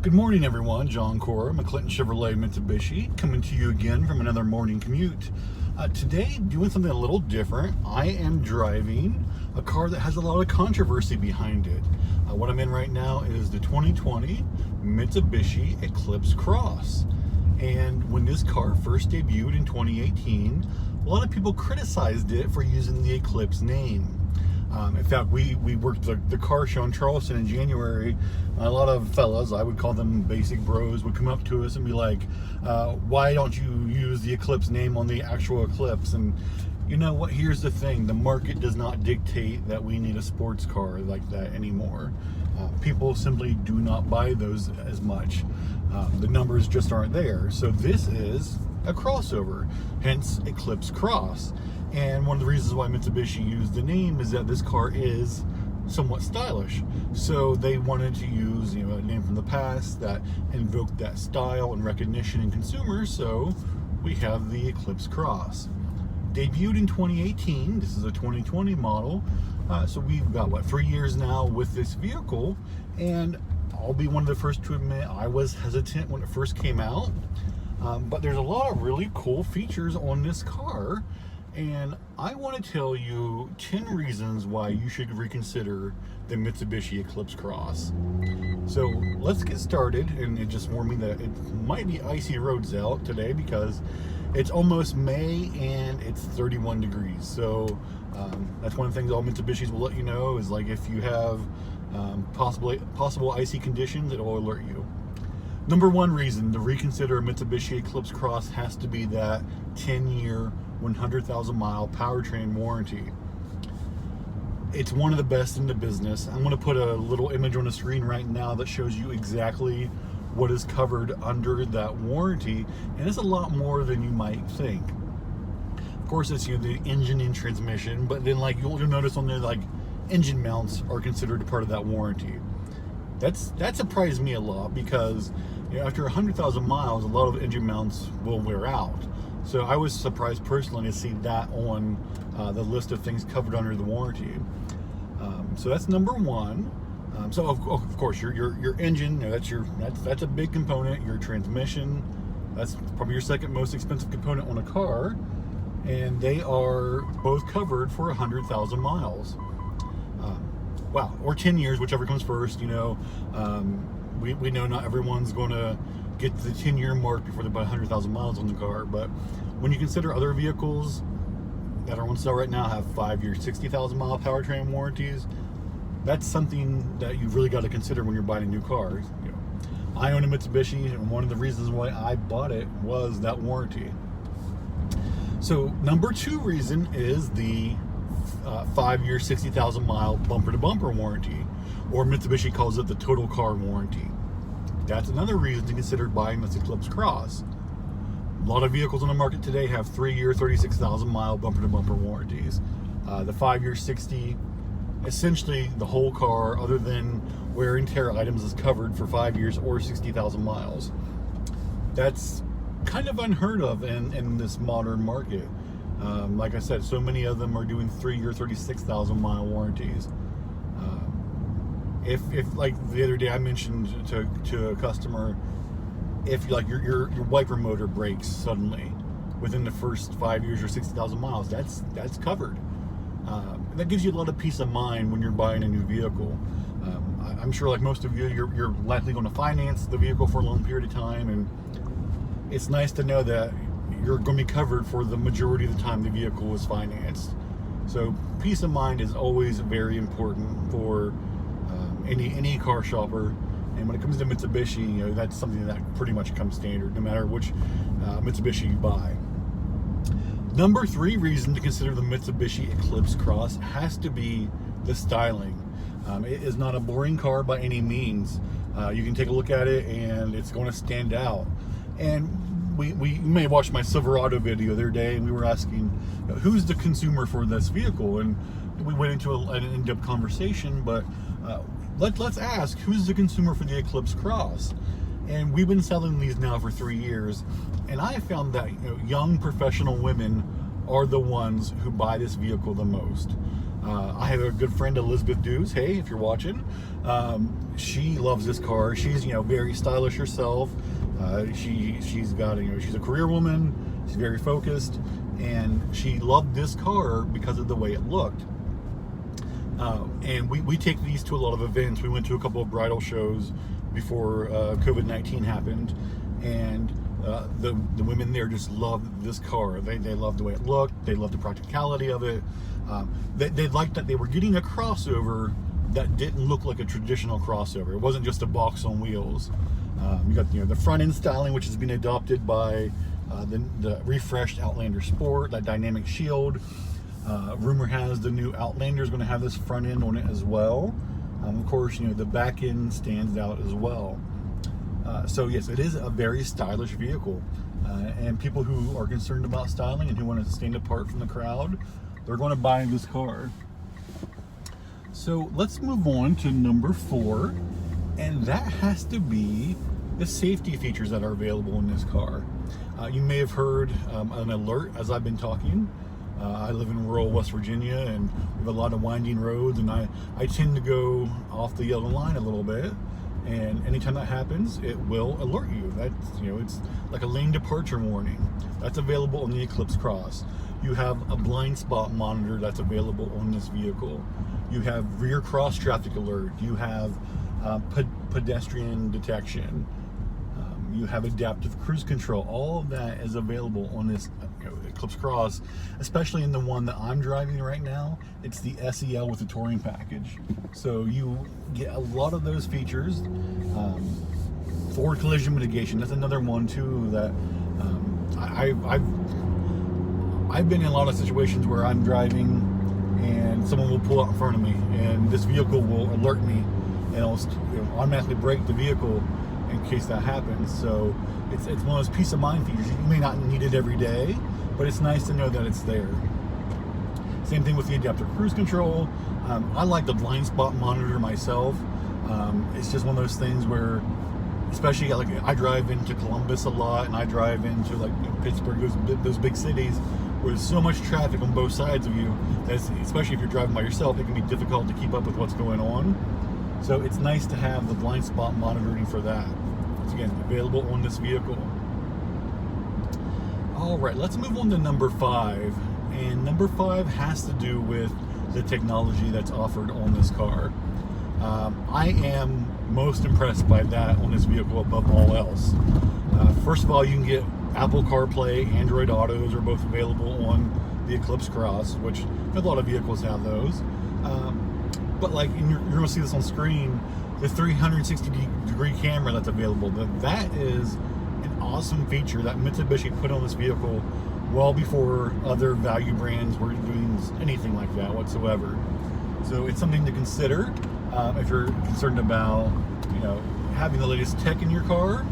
Good morning, everyone. Jon Corra, McClinton Mitsubishi, coming to you again from another morning commute. Today, doing something a little different. I am driving a car that has a lot of controversy behind it. What I'm in right now is the 2020 Mitsubishi Eclipse Cross. And when this car first debuted in 2018, a lot of people criticized it for using the Eclipse name. In fact, we worked the car show in Charleston in January. A lot of fellas, I would call them basic bros, would come up to us and be like, why don't you use the Eclipse name on the actual Eclipse? And you know what, here's the thing, the market does not dictate that we need a sports car like that anymore. People simply do not buy those as much. The numbers just aren't there. So this is a crossover, hence Eclipse Cross. And one of the reasons why Mitsubishi used the name is that this car is somewhat stylish. So they wanted to use, a name from the past that invoked that style and recognition in consumers. So we have the Eclipse Cross. Debuted in 2018. This is a 2020 model. So we've got, 3 years now with this vehicle. And I'll be one of the first to admit I was hesitant when it first came out. But there's a lot of really cool features on this car. And I want to tell you 10 reasons why you should reconsider the Mitsubishi Eclipse Cross. So let's get started, and it just warned me that it might be icy roads out today because it's almost May and it's 31 degrees. So that's one of the things all Mitsubishis will let you know is like if you have possible icy conditions, it will alert you. Number one reason to reconsider a Mitsubishi Eclipse Cross has to be that 10-year, 100,000 mile powertrain warranty. It's one of the best in the business. I'm going to put a little image on the screen right now that shows you exactly what is covered under that warranty, and it's a lot more than you might think. Of course, it's the engine and transmission, but then you'll notice on there engine mounts are considered a part of that warranty. That surprised me a lot because after 100,000 miles, a lot of engine mounts will wear out. So I was surprised personally to see that on the list of things covered under the warranty. So that's number one. So of course your engine, that's a big component. Your transmission, that's probably your second most expensive component on a car, and they are both covered for 100,000 miles. Wow, or 10 years, whichever comes first. We know not everyone's going to get to the 10-year mark before they buy 100,000 miles on the car, but when you consider other vehicles that are on sale right now have 5-year, 60,000 mile powertrain warranties, that's something that you've really got to consider when you're buying a new car. I own a Mitsubishi, and one of the reasons why I bought it was that warranty. So number two reason is the 5-year, 60,000 mile bumper-to-bumper warranty, or Mitsubishi calls it the total car warranty. That's another reason to consider buying this Eclipse Cross. A lot of vehicles on the market today have 3-year, 36,000 mile bumper-to-bumper warranties. The 5-year, 60, essentially the whole car, other than wear and tear items, is covered for 5 years or 60,000 miles. That's kind of unheard of in this modern market. Like I said, so many of them are doing 3-year, 36,000 mile warranties. If like the other day I mentioned to a customer, if your wiper motor breaks suddenly within the first 5 years or 60,000 miles, that's covered. That gives you a lot of peace of mind when you're buying a new vehicle. I'm sure, like most of you, you're likely going to finance the vehicle for a long period of time, and it's nice to know that you're going to be covered for the majority of the time the vehicle is financed. So peace of mind is always very important for any car shopper. And when it comes to Mitsubishi, that's something that pretty much comes standard no matter which Mitsubishi you buy. Number three reason to consider the Mitsubishi Eclipse Cross has to be the styling. It is not a boring car by any means. You can take a look at it and it's going to stand out. And we may have watched my Silverado video the other day, and we were asking who's the consumer for this vehicle, and we went into an in-depth conversation, but let's ask who's the consumer for the Eclipse Cross. And we've been selling these now for 3 years, and I have found that young professional women are the ones who buy this vehicle the most. I have a good friend, Elizabeth Dews. Hey, if you're watching, she loves this car. She's very stylish herself. She's got she's a career woman. She's very focused, and she loved this car because of the way it looked. And we take these to a lot of events. We went to a couple of bridal shows before COVID-19 happened, and the women there just loved this car. They loved the way it looked. They loved the practicality of it. They liked that they were getting a crossover that didn't look like a traditional crossover. It wasn't just a box on wheels. You got the front end styling, which has been adopted by the refreshed Outlander Sport, that dynamic shield. Rumor has the new Outlander is going to have this front end on it as well. Of course, the back end stands out as well. So yes, it is a very stylish vehicle, and people who are concerned about styling and who want to stand apart from the crowd, they're going to buy this car. So let's move on to number 4, and that has to be the safety features that are available in this car. You may have heard an alert as I've been talking. I live in rural West Virginia, and we have a lot of winding roads, and I tend to go off the yellow line a little bit, and anytime that happens, it will alert you. That's it's like a lane departure warning. That's available on the Eclipse Cross. You have a blind spot monitor that's available on this vehicle. You have rear cross traffic alert. You have pedestrian detection. You have adaptive cruise control. All of that is available on this Eclipse Cross, especially in the one that I'm driving right now. It's the SEL with the touring package. So you get a lot of those features. Forward collision mitigation, that's another one too that I've been in a lot of situations where I'm driving and someone will pull out in front of me, and this vehicle will alert me, and it'll automatically brake the vehicle in case that happens. So it's one of those peace of mind features. You may not need it every day, but it's nice to know that it's there. Same thing with the adaptive cruise control. I like the blind spot monitor myself. It's just one of those things where, especially like I drive into Columbus a lot, and I drive into Pittsburgh, those big cities where there's so much traffic on both sides of you, that especially if you're driving by yourself, it can be difficult to keep up with what's going on. So it's nice to have the blind spot monitoring for that. It's again available on this vehicle. All right, let's move on to number 5. And number 5 has to do with the technology that's offered on this car. I am most impressed by that on this vehicle above all else. First of all, you can get Apple CarPlay, Android Autos are both available on the Eclipse Cross, which a lot of vehicles have those. But you're going to see this on screen, the 360-degree camera that's available. That is an awesome feature that Mitsubishi put on this vehicle well before other value brands were doing anything like that whatsoever. So it's something to consider if you're concerned about, having the latest tech in your car.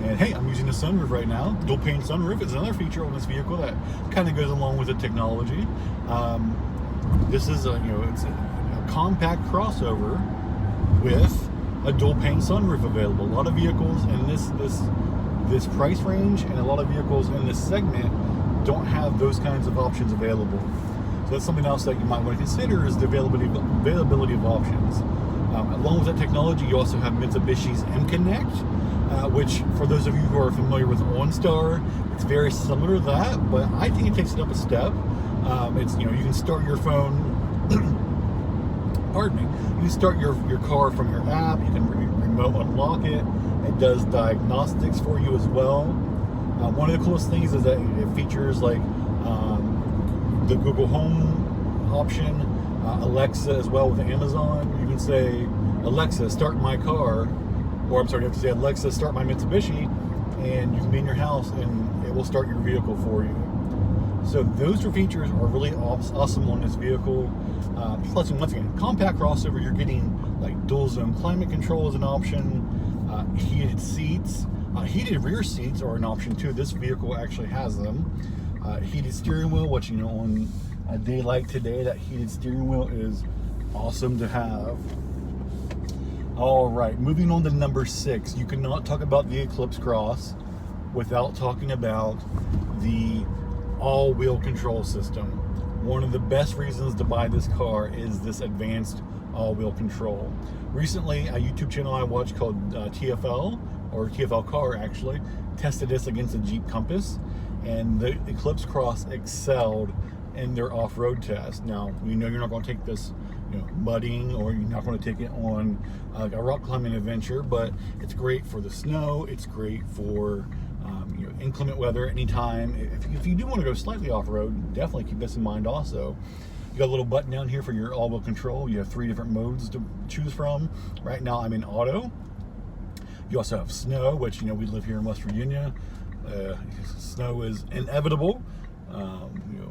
And hey, I'm using the sunroof right now. Dual pane sunroof is another feature on this vehicle that kind of goes along with the technology. This is it's a compact crossover with a dual pane sunroof available. A lot of vehicles in this price range and a lot of vehicles in this segment don't have those kinds of options available. So that's something else that you might want to consider, is the availability of options. Along with that technology, you also have Mitsubishi's M-Connect, which for those of you who are familiar with OnStar, it's very similar to that, but I think it takes it up a step. It's you can start your phone. Pardon me. You can start your car from your app. You can remote unlock it. It does diagnostics for you as well. One of the coolest things is that it features the Google Home option, Alexa as well with Amazon. You can say, Alexa, start my car, or I'm sorry, you have to say, Alexa, start my Mitsubishi, and you can be in your house and it will start your vehicle for you. So those two features are really awesome on this vehicle. Plus, once again, compact crossover, you're getting dual zone climate control as an option, heated seats, heated rear seats are an option too. This vehicle actually has them. Heated steering wheel, which on a day like today, that heated steering wheel is awesome to have. All right, moving on to number 6. You cannot talk about the Eclipse Cross without talking about the all-wheel control system. one of the best reasons to buy this car is this advanced all-wheel control. Recently, a YouTube channel I watched called TFL, or TFL Car actually, tested this against the Jeep Compass, and the Eclipse Cross excelled in their off-road test. Now, you know you're not going to take this, mudding, or you're not going to take it on a rock climbing adventure, but it's great for the snow. It's great for inclement weather anytime. If you do want to go slightly off-road, definitely keep this in mind also. You got a little button down here for your all-wheel control. You have 3 different modes to choose from. Right now I'm in auto. You also have snow, which, we live here in West Virginia. Snow is inevitable.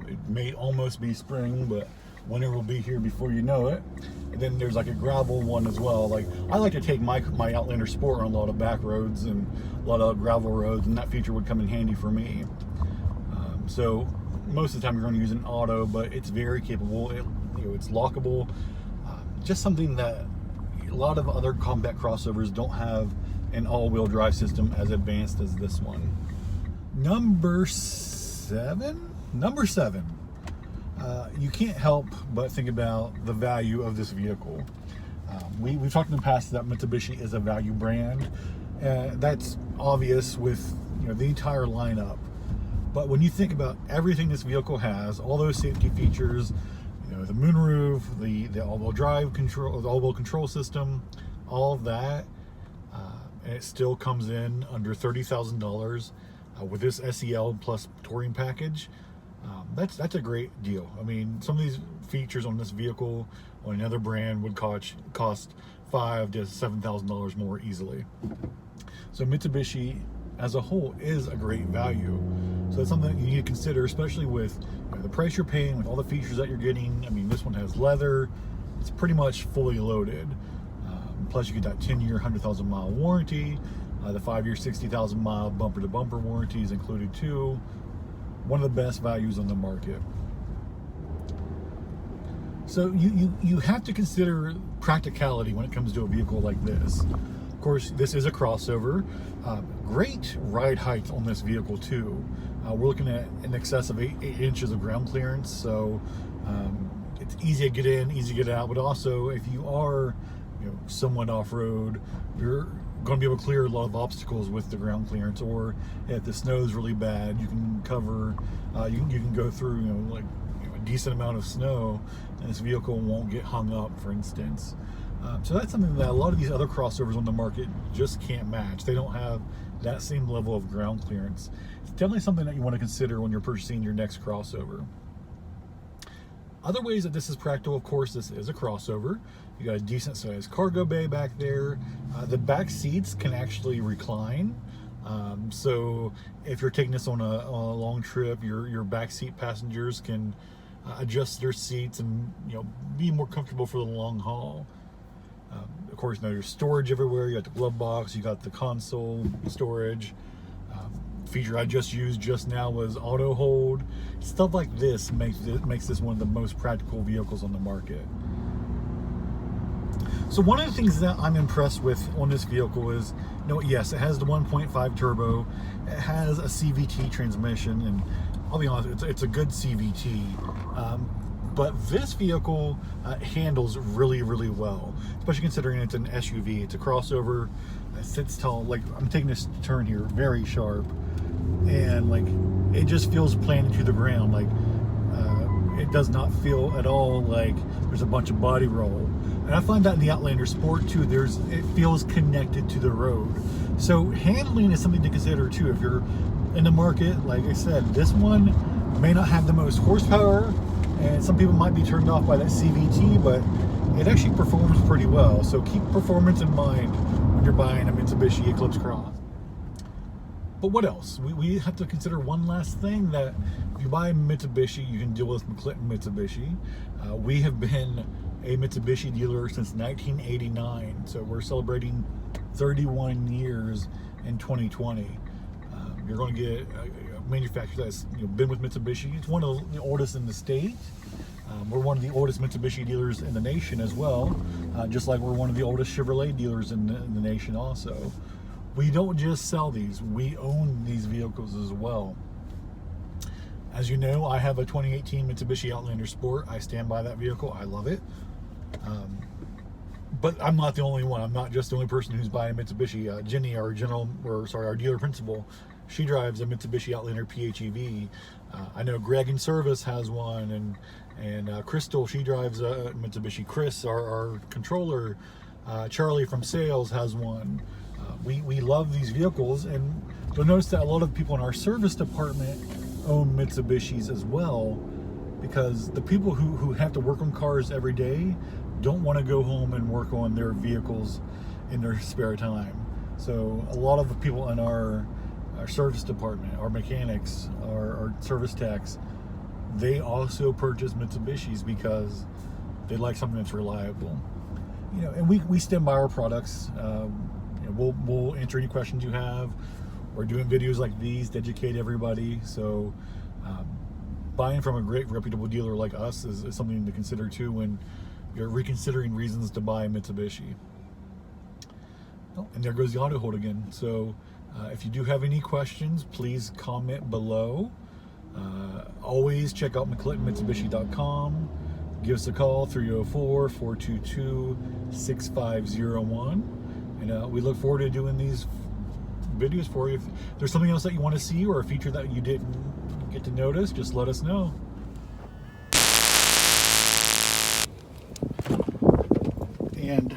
It may almost be spring, but winter will be here before you know it. And then there's like a gravel one as well. Like, I like to take my Outlander Sport on a lot of back roads and a lot of gravel roads, and that feature would come in handy for me. So most of the time you're going to use an auto, but it's very capable. It's lockable. Just something that a lot of other compact crossovers don't have an all-wheel drive system as advanced as this one. Number seven. You can't help but think about the value of this vehicle. We've talked in the past that Mitsubishi is a value brand. That's obvious with the entire lineup. But when you think about everything this vehicle has, all those safety features, the moonroof, the all-wheel drive control, the all-wheel control system, all of that, and it still comes in under $30,000 with this SEL plus touring package. That's a great deal. I mean, some of these features on this vehicle on another brand would cost $5,000 to $7,000 more easily. So Mitsubishi as a whole is a great value. So it's something that you need to consider, especially with the price you're paying, with all the features that you're getting. I mean, this one has leather. It's pretty much fully loaded. Plus you get that 10-year, 100,000-mile warranty. The 5-year, 60,000-mile bumper-to-bumper warranty is included too. One of the best values on the market. So you have to consider practicality when it comes to a vehicle like this. Of course, this is a crossover. Great ride height on this vehicle too. We're looking at in excess of 8 inches of ground clearance, so it's easy to get in, easy to get out. But also, if you are somewhat off-road, you're going to be able to clear a lot of obstacles with the ground clearance. Or if the snow is really bad, you can cover, you can go through a decent amount of snow, and this vehicle won't get hung up, for instance. So that's something that a lot of these other crossovers on the market just can't match. They don't have that same level of ground clearance. It's definitely something that you want to consider when you're purchasing your next crossover. Other ways that this is practical, of course, this is a crossover. You got a decent sized cargo bay back there. The back seats can actually recline. So if you're taking this on a long trip, your back seat passengers can adjust their seats and be more comfortable for the long haul. Of course, there's storage everywhere. You got the glove box, you got the console storage. Feature I just used just now was auto hold. Stuff like this makes this one of the most practical vehicles on the market. So one of the things that I'm impressed with on this vehicle is, yes, it has the 1.5 turbo, it has a CVT transmission, and I'll be honest, it's a good CVT. But this vehicle handles really, really well, especially considering it's an SUV. It's a crossover. It sits tall. Like, I'm taking this turn here, very sharp, and it just feels planted to the ground. It does not feel at all like there's a bunch of body roll. And I find that in the Outlander Sport too. It feels connected to the road. So handling is something to consider too. If you're in the market, like I said, this one may not have the most horsepower, and some people might be turned off by that CVT, but it actually performs pretty well. So keep performance in mind when you're buying a Mitsubishi Eclipse Cross. But what else? We have to consider one last thing, that if you buy a Mitsubishi, you can deal with McClinton Mitsubishi. We have been a Mitsubishi dealer since 1989, so we're celebrating 31 years in 2020. You're going to get a manufacturer that's been with Mitsubishi. It's one of the oldest in the state. We're one of the oldest Mitsubishi dealers in the nation as well, just like we're one of the oldest Chevrolet dealers in the nation also. We don't just sell these, we own these vehicles as well. As you know, I have a 2018 Mitsubishi Outlander Sport. I stand by that vehicle. I love it. But I'm not the only one. I'm not just the only person who's buying a Mitsubishi. Jenny, our our dealer principal, she drives a Mitsubishi Outlander PHEV. I know Greg in service has one, and Crystal, she drives a Mitsubishi. Chris, our controller, Charlie from sales has one. We love these vehicles, and you'll notice that a lot of people in our service department own Mitsubishis as well, because the people who have to work on cars every day don't want to go home and work on their vehicles in their spare time. So a lot of the people in our service department, our mechanics, our service techs, they also purchase Mitsubishis because they like something that's reliable. You know, and we stand by our products. You know, we'll answer any questions you have. We're doing videos like these to educate everybody. So buying from a great reputable dealer like us is something to consider too when you're reconsidering reasons to buy a Mitsubishi. Oh, and there goes the auto hold again. So if you do have any questions, please comment below. Always check out McClintonMitsubishi.com. Give us a call, 304-422-6501. And we look forward to doing these videos for you. If there's something else that you want to see or a feature that you didn't get to notice, just let us know. And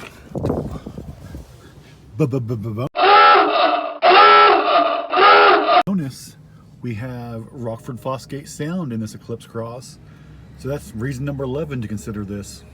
bonus, we have Rockford Fosgate sound in this Eclipse Cross. So that's reason number 11 to consider this.